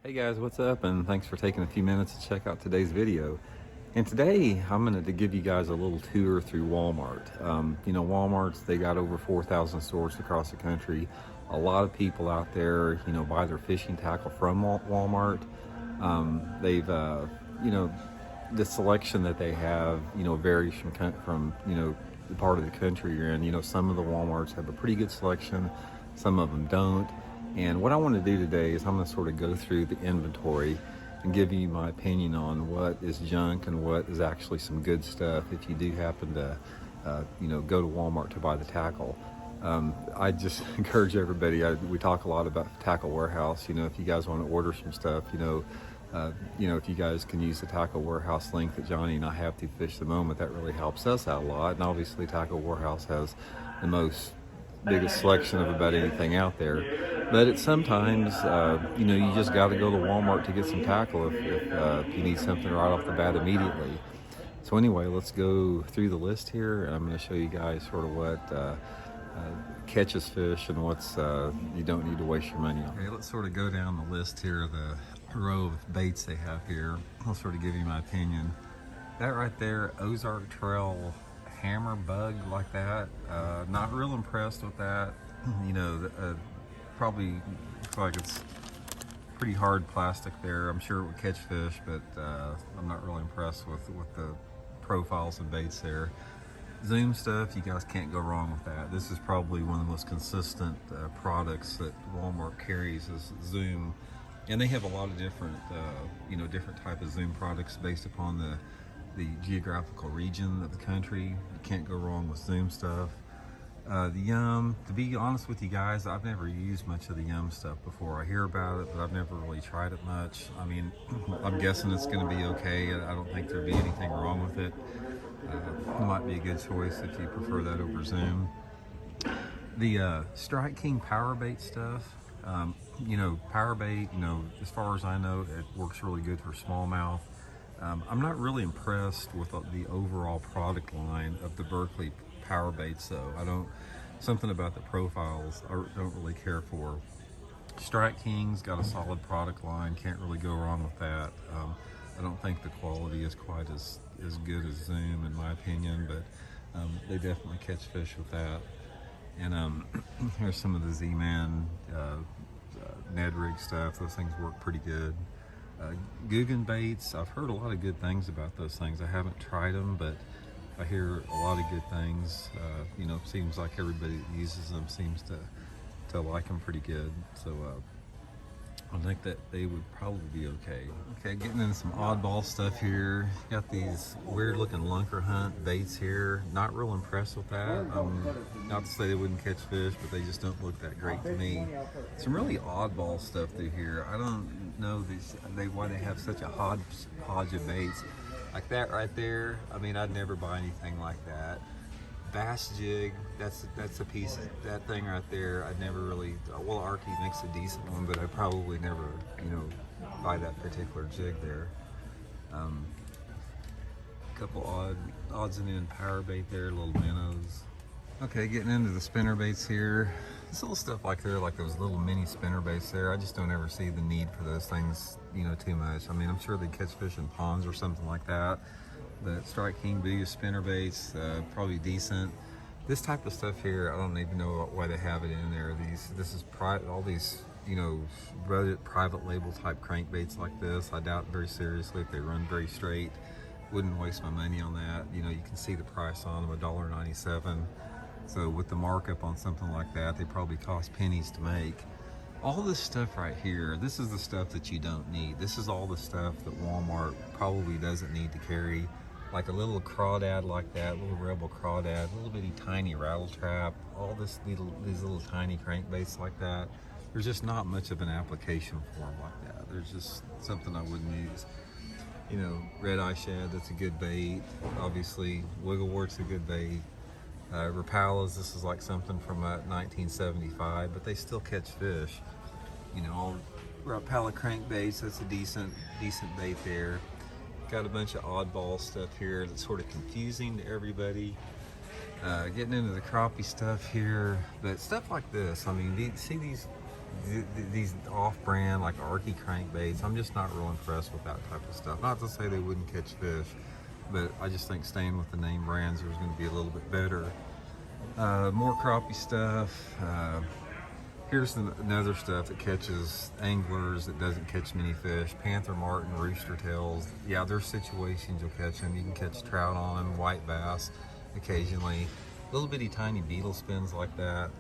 Hey guys, what's up? And thanks for taking a few minutes to check out today's video. And today I'm going to give you guys a little tour through Walmart. Walmart's, they got over 4,000 stores across the country. A lot of people out there, buy their fishing tackle from Walmart. The selection that they have, varies from the part of the country you're in. Some of the Walmarts have a pretty good selection, some of them don't. And what I want to do today is I'm going to sort of go through the inventory and give you my opinion on what is junk and what is actually some good stuff if you do happen to, go to Walmart to buy the tackle. I just encourage everybody, we talk a lot about Tackle Warehouse. If you guys want to order some stuff, if you guys can use the Tackle Warehouse link that Johnny and I have to Fish the Moment, that really helps us out a lot. And obviously Tackle Warehouse has the biggest selection of about anything out there. But it's sometimes, you just got to go to Walmart to get some tackle if you need something right off the bat immediately. So anyway, let's go through the list here, and I'm going to show you guys sort of what catches fish and what's you don't need to waste your money on. Okay, let's sort of go down the list here, the row of baits they have here. I'll sort of give you my opinion. That right there, Ozark Trail hammer bug like that, not real impressed with that. Probably looks like it's pretty hard plastic there. I'm sure it would catch fish, but I'm not really impressed with the profiles and baits there. Zoom stuff, you guys can't go wrong with that. This is probably one of the most consistent products that Walmart carries is Zoom, and they have a lot of different different type of Zoom products based upon the geographical region of the country. You can't go wrong with Zoom stuff. The Yum, to be honest with you guys, I've never used much of the Yum stuff before. I hear about it, but I've never really tried it much. I mean, I'm guessing it's going to be okay. I don't think there'd be anything wrong with it. It might be a good choice if you prefer that over Zoom. The Strike King power bait stuff, power bait, as far as I know, it works really good for smallmouth. I'm not really impressed with the overall product line of the Berkley power baits though. Something about the profiles I don't really care for. Strike King's got a solid product line, can't really go wrong with that. I don't think the quality is quite as good as Zoom in my opinion, but they definitely catch fish with that. And here's some of the Z-Man Ned Rig stuff. Those things work pretty good. Guggen baits, I've heard a lot of good things about those things. I haven't tried them, but I hear a lot of good things. Seems like everybody that uses them seems to like them pretty good. So I think that they would probably be okay. Okay, getting into some oddball stuff here. Got these weird looking lunker hunt baits here. Not real impressed with that. Not to say they wouldn't catch fish, but they just don't look that great to me. Some really oddball stuff through here. I don't know why they have such a hodgepodge of baits. Like that right there, I mean, I'd never buy anything like that. Bass jig, that's a piece, that thing right there, I'd never really, well, Arky makes a decent one, but I probably never, buy that particular jig there. A couple odds and end power bait there, little minnows. Okay, getting into the spinner baits here. This little stuff like those little mini spinner baits there, I just don't ever see the need for those things, too much. I mean, I'm sure they catch fish in ponds or something like that. The Strike King Booyah spinner baits, probably decent. This type of stuff here, I don't even know why they have it in there. This is all these, private label type crankbaits like this. I doubt very seriously if they run very straight. Wouldn't waste my money on that. You can see the price on them, $1.97. So with the markup on something like that, they probably cost pennies to make. All this stuff right here, this is the stuff that you don't need. This is all the stuff that Walmart probably doesn't need to carry. Like a little crawdad like that, little Rebel crawdad, little bitty tiny rattle trap, all these little tiny crankbaits like that. There's just not much of an application for them like that. There's just something I wouldn't use. Red eye shad, that's a good bait. Obviously, wigglewort's a good bait. Rapalas, this is like something from 1975, but they still catch fish. All Rapala crankbaits, that's a decent bait there. Got a bunch of oddball stuff here that's sort of confusing to everybody. Getting into the crappie stuff here, but stuff like this, I mean, see these these off-brand like Arky crankbaits, I'm just not real impressed with that type of stuff. Not to say they wouldn't catch fish, but I just think staying with the name brands is going to be a little bit better. More crappie stuff. Here's another stuff that catches anglers that doesn't catch many fish. Panther martin, rooster tails. Yeah, there's situations you'll catch them. You can catch trout on them, white bass occasionally. Little bitty tiny beetle spins like that.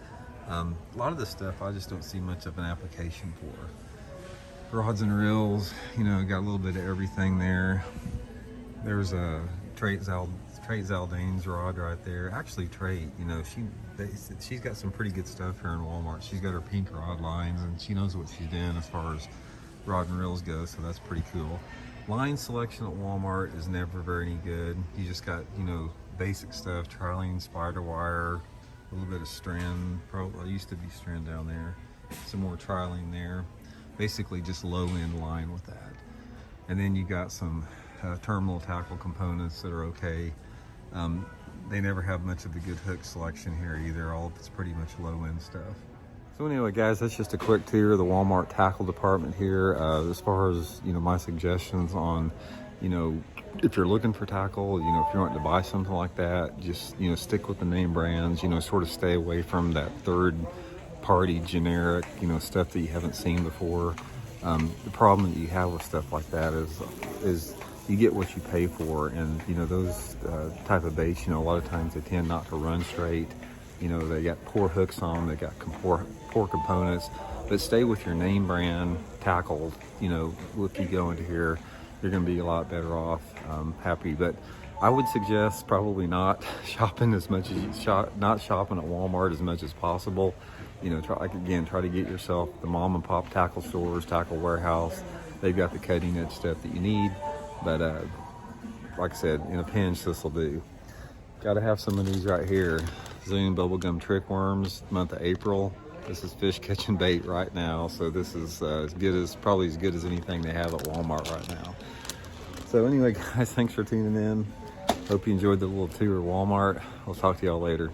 A lot of this stuff I just don't see much of an application for. Rods and reels, you know, got a little bit of everything there. There's a Trait Zaldane's rod right there. Actually, Trait, you know, she's got some pretty good stuff here in Walmart. She's got her pink rod lines, and she knows what she's doing as far as rod and reels go, so that's pretty cool. Line selection at Walmart is never very good. You just got, you know, basic stuff, trilene, spider wire, a little bit of strand, probably used to be strand down there, some more trilene there. Basically just low end line with that. And then you got some terminal tackle components that are okay. They never have much of a good hook selection here either. All of it's pretty much low end stuff. So anyway, guys, that's just a quick tour of the Walmart tackle department here. As far as, you know, my suggestions on, you know, if you're looking for tackle, you know, if you're wanting to buy something like that, just, you know, stick with the name brands, you know, sort of stay away from that third party generic, you know, stuff that you haven't seen before. The problem that you have with stuff like that is you get what you pay for, and you know those type of baits, you know, a lot of times they tend not to run straight. You know, they got poor hooks on them, they got poor components. But stay with your name brand tackle. You know, if you go into here, you're going to be a lot better off. Happy, but I would suggest probably not shopping as much as not shopping at Walmart as much as possible. You know, try to get yourself the mom and pop tackle stores, tackle warehouse. They've got the cutting edge stuff that you need. But like I said, in a pinch, this will do. Got to have some of these right here. Zoom bubblegum trick worms, month of April. This is fish catching bait right now. So this is probably as good as anything they have at Walmart right now. So anyway, guys, thanks for tuning in. Hope you enjoyed the little tour of Walmart. I'll talk to y'all later.